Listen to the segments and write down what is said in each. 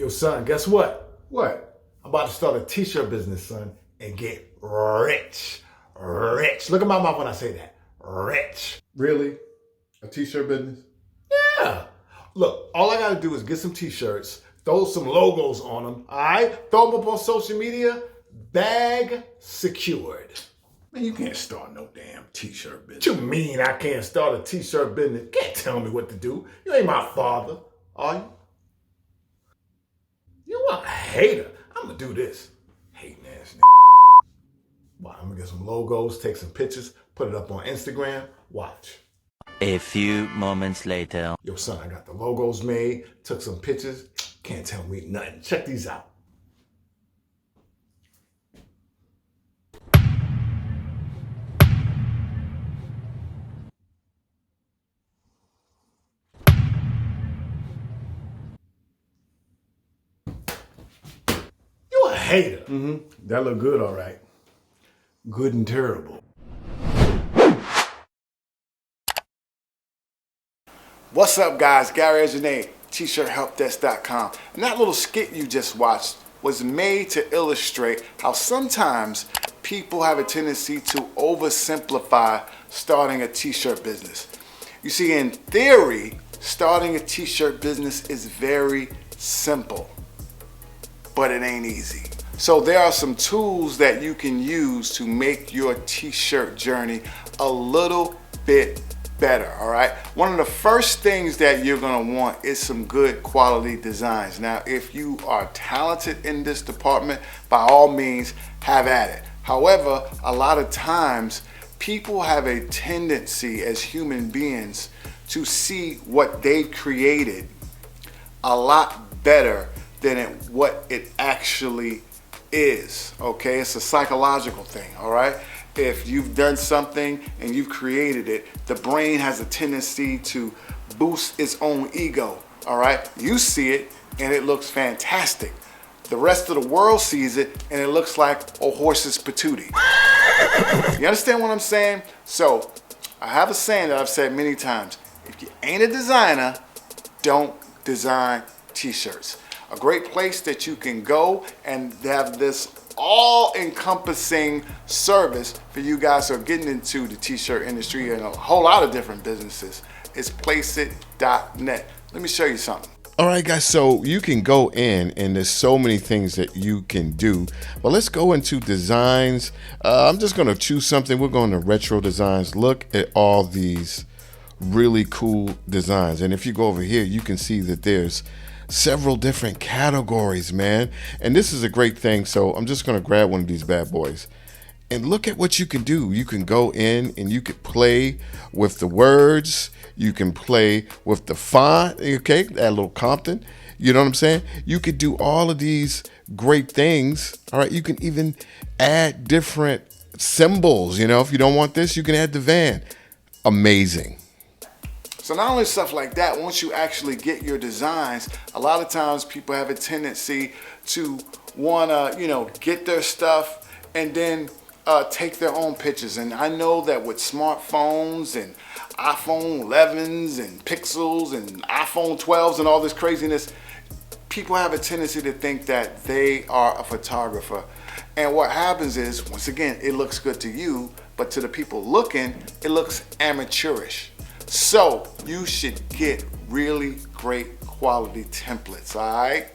Yo, son, guess what? What? I'm about to start a t-shirt business, son, and get rich. Rich. Look at my mouth when I say that. Rich. Really? A t-shirt business? Yeah. Look, all I gotta do is get some t-shirts, throw some logos on them, all right? Throw them up on social media, bag secured. Man, you can't start no damn t-shirt business. What you mean I can't start a t-shirt business? Can't tell me what to do. You ain't my father, are you? You a hater. I'm gonna do this. Hating ass nigga. Well, I'm gonna get some logos, take some pictures, put it up on Instagram. Watch. A few moments later. Yo, son, I got the logos made, took some pictures. Can't tell me nothing. Check these out. You a hater. That look good, all right. Good and terrible. What's up, guys? Gary Ajane, tshirthelpdesk.com. And that little skit you just watched was made to illustrate how sometimes people have a tendency to oversimplify starting a t-shirt business. You see, in theory, starting a t-shirt business is very simple, but it ain't easy. So there are some tools that you can use to make your t-shirt journey a little bit better, all right? One of the first things that you're gonna want is some good quality designs. Now, if you are talented in this department, by all means, have at it. However, a lot of times, people have a tendency as human beings to see what they've created a lot better than what it actually is, okay? It's a psychological thing, all right? If you've done something and you've created it, the brain has a tendency to boost its own ego, all right? You see it and it looks fantastic. The rest of the world sees it and it looks like a horse's patootie. You understand what I'm saying? So, I have a saying that I've said many times. If you ain't a designer, don't design t-shirts. A great place that you can go and have this all-encompassing service for you guys who are getting into the t-shirt industry and a whole lot of different businesses is Placeit.net. Let me show you something. All right, guys, so you can go in and there's so many things that you can do. But let's go into designs. I'm just going to choose something. We're going to retro designs. Look at all these really cool designs. And if you go over here, you can see that there's several different categories, man. And this is a great thing. So I'm just going to grab one of these bad boys and look at what you can do. You can go in and you can play with the words. You can play with the font, okay, that little Compton. You know what I'm saying? You could do all of these great things. All right, you can even add different symbols. You know, if you don't want this, you can add the van. Amazing. So not only stuff like that, once you actually get your designs, a lot of times people have a tendency to wanna, get their stuff and then take their own pictures. And I know that with smartphones and iPhone 11s and Pixels and iPhone 12s and all this craziness, people have a tendency to think that they are a photographer. And what happens is, once again, it looks good to you, but to the people looking, it looks amateurish. So you should get really great quality templates, all right?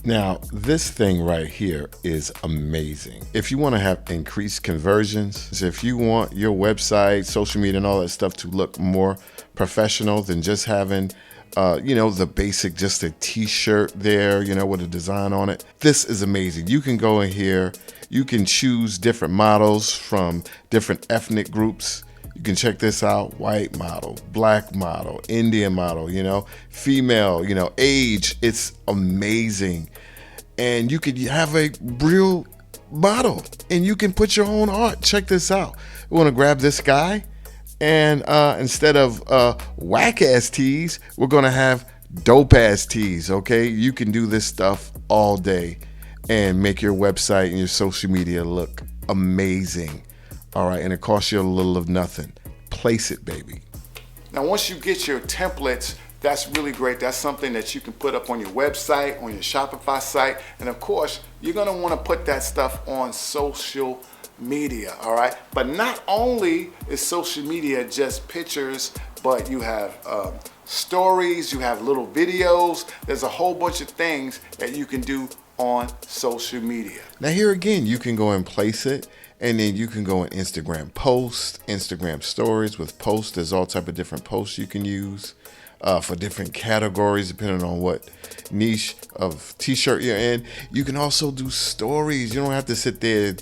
Now, this thing right here is amazing. If you want to have increased conversions, if you want your website, social media, and all that stuff to look more professional than just having, the basic, just a t-shirt there, with a design on it, this is amazing. You can go in here, you can choose different models from different ethnic groups. You can check this out: white model, black model, Indian model, female, age. It's amazing. And you could have a real model and you can put your own art. Check this out. We want to grab this guy and instead of whack ass tees, we're going to have dope ass tees. Okay. You can do this stuff all day and make your website and your social media look amazing. All right, and it costs you a little of nothing. Place it, baby. Now, once you get your templates, That's really great. That's something that you can put up on your website, on your Shopify site. And of course, you're gonna wanna put that stuff on social media, all right? But not only is social media just pictures, but you have stories, you have little videos. There's a whole bunch of things that you can do on social media. Now here again, you can go and place it, and then you can go in Instagram posts, Instagram stories with posts. There's all type of different posts you can use for different categories depending on what niche of t-shirt you're in. You can also do stories. You don't have to sit there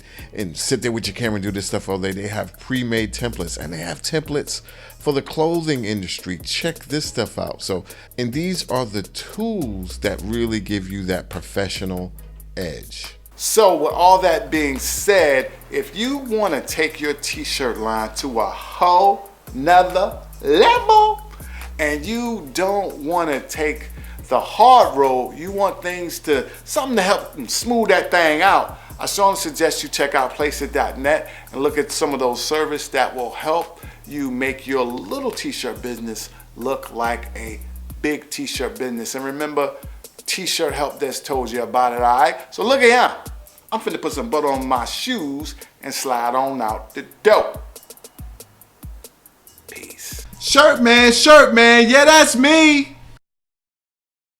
with your camera and do this stuff all day. They have pre-made templates, and they have templates for the clothing industry. Check this stuff out. So, and these are the tools that really give you that professional edge. So with all that being said, if you want to take your t-shirt line to a whole nother level, and you don't want to take the hard road, you want something to help smooth that thing out, I strongly suggest you check out Placeit.net and look at some of those services that will help you make your little t-shirt business look like a big t-shirt business. And remember, T-Shirt Help Desk told you about it, all right? So look at him. I'm finna put some butter on my shoes and slide on out the door. Peace. Shirt man, yeah, that's me.